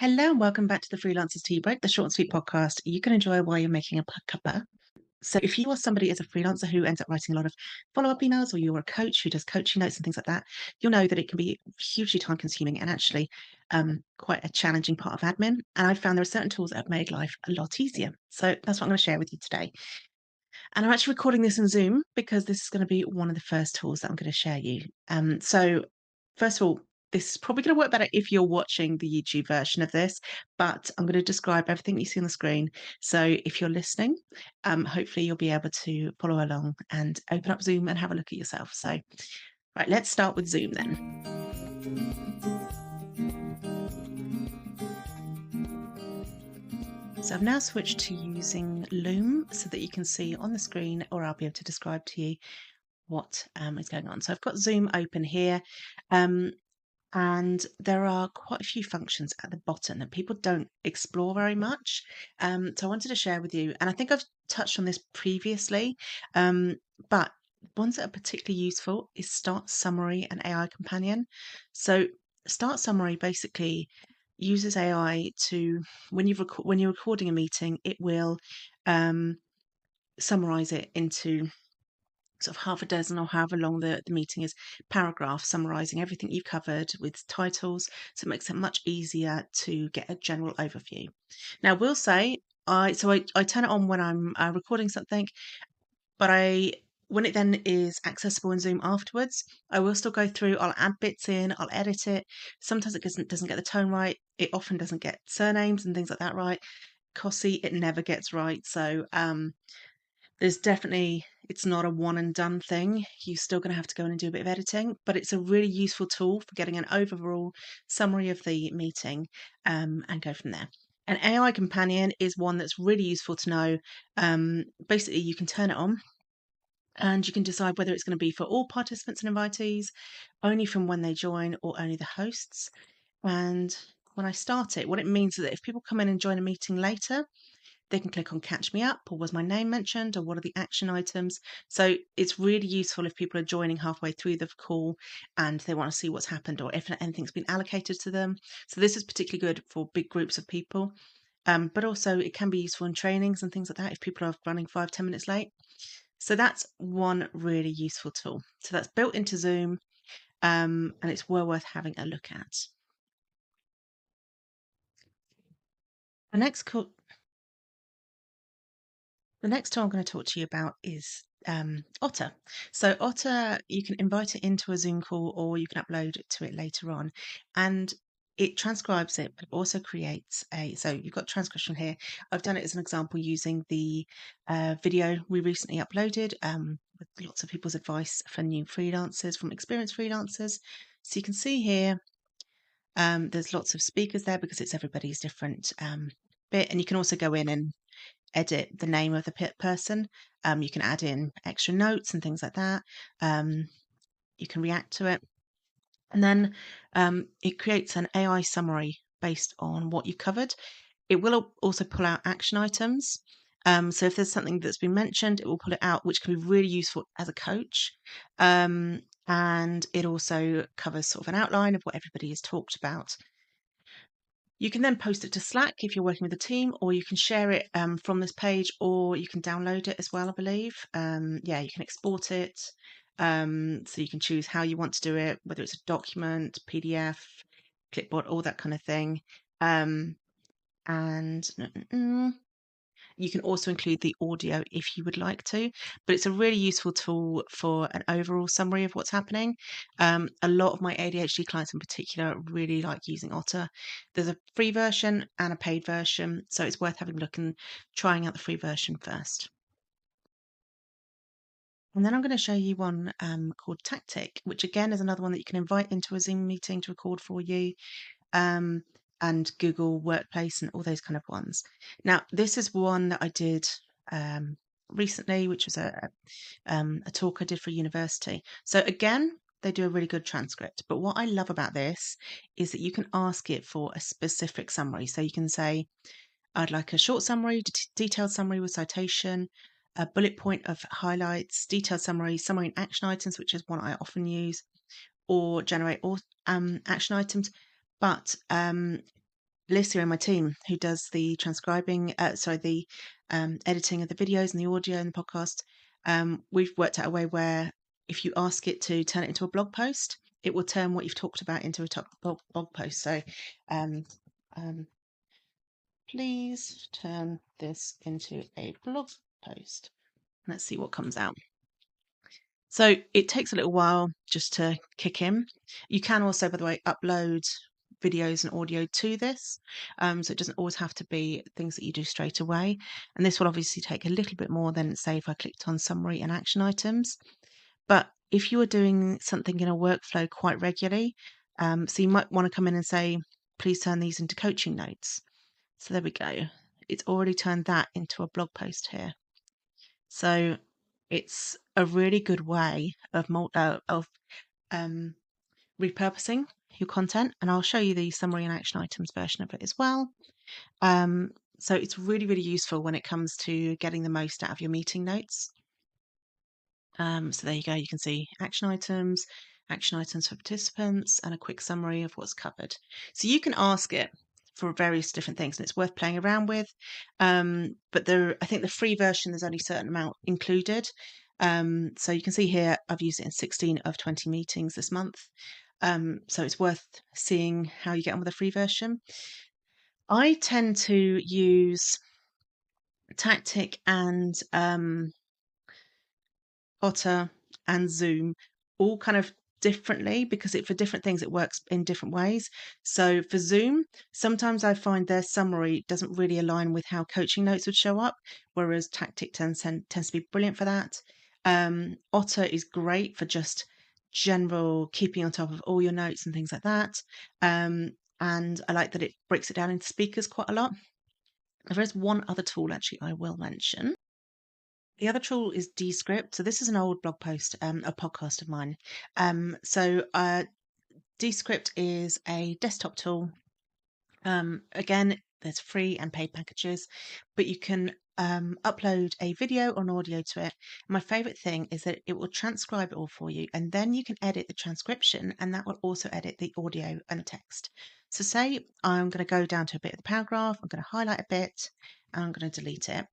Hello and welcome back to the Freelancers Tea Break, the short and sweet podcast you can enjoy while you're making a cuppa. So, if you are somebody as a freelancer who ends up writing a lot of follow-up emails, or you're a coach who does coaching notes and things like that, you'll know that it can be hugely time-consuming and actually quite a challenging part of admin. And I've found there are certain tools that have made life a lot easier. So that's what I'm going to share with you today. And I'm actually recording this on Zoom because this is going to be one of the first tools that I'm going to share you. So first of all, this is probably going to work better if you're watching the YouTube version of this, but I'm going to describe everything you see on the screen. So if you're listening, hopefully you'll be able to follow along and open up Zoom and have a look at yourself. So, right, let's start with Zoom then. So I've now switched to using Loom so that you can see on the screen, or I'll be able to describe to you what is going on. So I've got Zoom open here. And there are quite a few functions at the bottom that people don't explore very much. So I wanted to share with you, and I think I've touched on this previously, but ones that are particularly useful is Start Summary and AI Companion. So Start Summary basically uses AI to when you're recording a meeting, it will summarize it into sort of half a dozen or however long the meeting is, paragraph summarizing everything you've covered with titles. So it makes it much easier to get a general overview. Now, we'll say, I turn it on when I'm recording something, but when it then is accessible in Zoom afterwards, I will still go through, I'll add bits in, I'll edit it. Sometimes it doesn't get the tone right. It often doesn't get surnames and things like that right. Cossi, it never gets right. So there's definitely, it's not a one and done thing. You're still going to have to go in and do a bit of editing, but it's a really useful tool for getting an overall summary of the meeting, and go from there. An AI companion is one that's really useful to know. Basically, you can turn it on and you can decide whether it's going to be for all participants and invitees, only from when they join, or only the hosts. And when I start it, what it means is that if people come in and join a meeting later, they can click on catch me up, or was my name mentioned, or what are the action items. So it's really useful if people are joining halfway through the call and they want to see what's happened, or if anything's been allocated to them. So this is particularly good for big groups of people. But also it can be useful in trainings and things like that if people are running 5-10 minutes late. So that's one really useful tool. So that's built into Zoom, and it's well worth having a look at. The next tool I'm going to talk to you about is Otter. So Otter, you can invite it into a Zoom call, or you can upload it to it later on, and it transcribes it, but it also creates so you've got transcription here. I've done it as an example using the video we recently uploaded, with lots of people's advice for new freelancers from experienced freelancers. So you can see here, there's lots of speakers there because it's everybody's different bit, and you can also go in and edit the name of the person. You can add in extra notes and things like that. You can react to it. And then it creates an AI summary based on what you've covered. It will also pull out action items. So if there's something that's been mentioned, it will pull it out, which can be really useful as a coach. And it also covers sort of an outline of what everybody has talked about. You can then post it to Slack if you're working with a team, or you can share it from this page, or you can download it as well, I believe. Yeah, you can export it. So you can choose how you want to do it, whether it's a document, PDF, clipboard, all that kind of thing. And you can also include the audio if you would like to, but it's a really useful tool for an overall summary of what's happening. A lot of my ADHD clients in particular really like using Otter. There's a free version and a paid version, so it's worth having a look and trying out the free version first. And then I'm going to show you one called Tactiq, which again is another one that you can invite into a Zoom meeting to record for you. And Google Workplace and all those kind of ones. Now, this is one that I did recently, which was a talk I did for university. So again, they do a really good transcript. But what I love about this is that you can ask it for a specific summary. So you can say, I'd like a short summary, detailed summary with citation, a bullet point of highlights, detailed summary, summary and action items, which is one I often use, or generate all action items. But Alicia in my team who does the transcribing, the editing of the videos and the audio and the podcast. We've worked out a way where if you ask it to turn it into a blog post, it will turn what you've talked about into a blog post. So, um, um, please turn this into a blog post. Let's see what comes out. So it takes a little while just to kick in. You can also, by the way, upload videos and audio to this. So it doesn't always have to be things that you do straight away. And this will obviously take a little bit more than, say, if I clicked on summary and action items. But if you are doing something in a workflow quite regularly, so you might want to come in and say, please turn these into coaching notes. So there we go. It's already turned that into a blog post here. So it's a really good way of repurposing your content, and I'll show you the summary and action items version of it as well. So it's really, really useful when it comes to getting the most out of your meeting notes. So there you go. You can see action items for participants, and a quick summary of what's covered. So you can ask it for various different things, and it's worth playing around with. But I think the free version, there's only a certain amount included. So you can see here, I've used it in 16 of 20 meetings this month. So it's worth seeing how you get on with the free version. I tend to use Tactiq and Otter and Zoom all kind of differently, because for different things it works in different ways. So for Zoom, sometimes I find their summary doesn't really align with how coaching notes would show up, whereas Tactiq tends to be brilliant for that. Otter is great for just general keeping on top of all your notes and things like that. And I like that it breaks it down into speakers quite a lot. There is one other tool actually I will mention. The other tool is Descript. So this is an old blog post, a podcast of mine. Descript is a desktop tool. Again, there's free and paid packages, but you can upload a video or an audio to it. My favorite thing is that it will transcribe it all for you, and then you can edit the transcription, and that will also edit the audio and the text. So say I'm going to go down to a bit of the paragraph, I'm going to highlight a bit, and I'm going to delete it.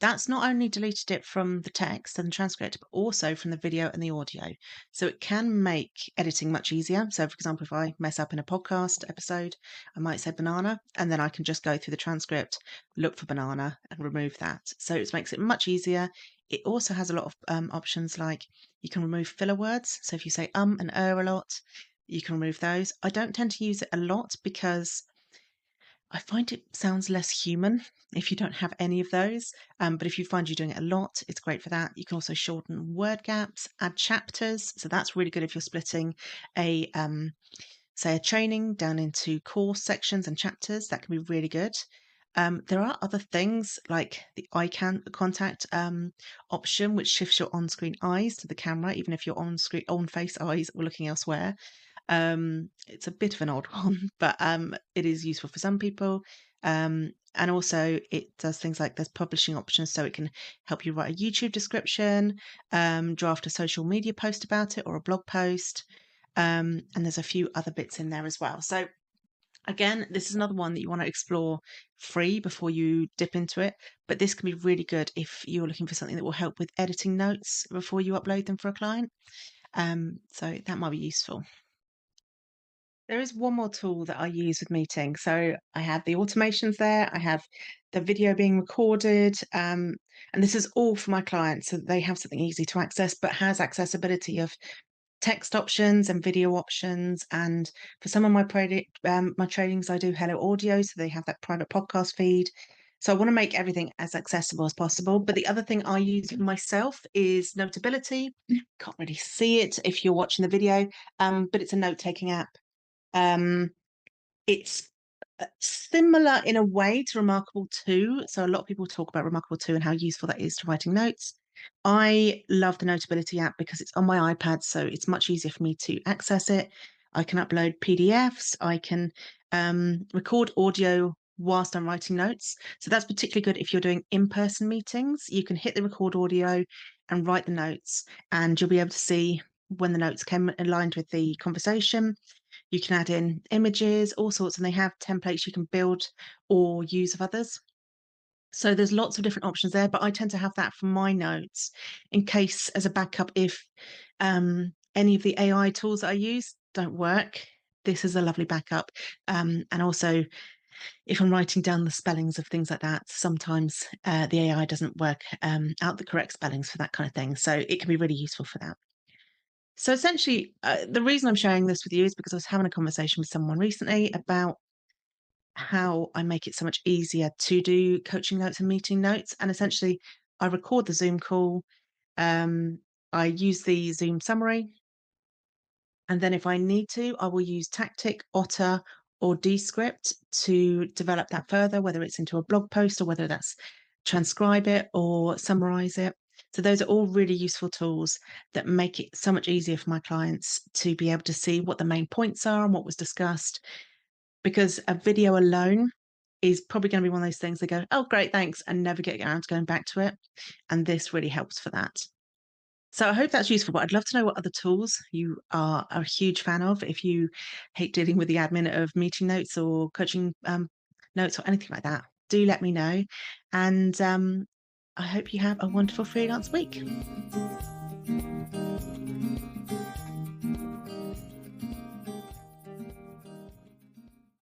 That's not only deleted it from the text and the transcript, but also from the video and the audio. So it can make editing much easier. So, for example, if I mess up in a podcast episode, I might say banana, and then I can just go through the transcript, look for banana, and remove that. So it makes it much easier. It also has a lot of options, like you can remove filler words. So if you say and a lot, you can remove those. I don't tend to use it a lot because I find it sounds less human if you don't have any of those. But if you find you're doing it a lot, it's great for that. You can also shorten word gaps, add chapters. So that's really good if you're splitting say a training down into course sections and chapters. That can be really good. There are other things like the eye contact option, which shifts your on-screen eyes to the camera, even if your on-face eyes are looking elsewhere. It's a bit of an odd one, but it is useful for some people. And also it does things like there's publishing options, so it can help you write a YouTube description, draft a social media post about it or a blog post. And there's a few other bits in there as well. So again, this is another one that you want to explore free before you dip into it. But this can be really good if you're looking for something that will help with editing notes before you upload them for a client. So that might be useful. There is one more tool that I use with meetings. So I have the automations there, I have the video being recorded, and this is all for my clients so that they have something easy to access, but has accessibility of text options and video options. And for some of my my trainings, I do Hello Audio, so they have that private podcast feed. So I want to make everything as accessible as possible. But the other thing I use myself is Notability. Can't really see it if you're watching the video, but it's a note-taking app. It's similar in a way to Remarkable 2. So a lot of people talk about Remarkable 2 and how useful that is to writing notes. I love the Notability app because it's on my iPad, so it's much easier for me to access it. I can upload PDFs. I can record audio whilst I'm writing notes. So that's particularly good if you're doing in-person meetings. You can hit the record audio and write the notes, and you'll be able to see when the notes came aligned with the conversation. You can add in images, all sorts, and they have templates you can build or use of others. So there's lots of different options there, but I tend to have that for my notes in case as a backup if any of the AI tools that I use don't work. This is a lovely backup. And also, if I'm writing down the spellings of things like that, sometimes the AI doesn't work out the correct spellings for that kind of thing. So it can be really useful for that. So essentially, the reason I'm sharing this with you is because I was having a conversation with someone recently about how I make it so much easier to do coaching notes and meeting notes. And essentially, I record the Zoom call, um, I use the Zoom summary, and then if I need to, I will use Tactiq, Otter, or Descript to develop that further, whether it's into a blog post or whether that's transcribe it or summarize it. So those are all really useful tools that make it so much easier for my clients to be able to see what the main points are and what was discussed. Because a video alone is probably going to be one of those things they go, oh, great, thanks, and never get around to going back to it. And this really helps for that. So I hope that's useful, but I'd love to know what other tools you are a huge fan of. If you hate dealing with the admin of meeting notes or coaching notes or anything like that, do let me know. And I hope you have a wonderful freelance week.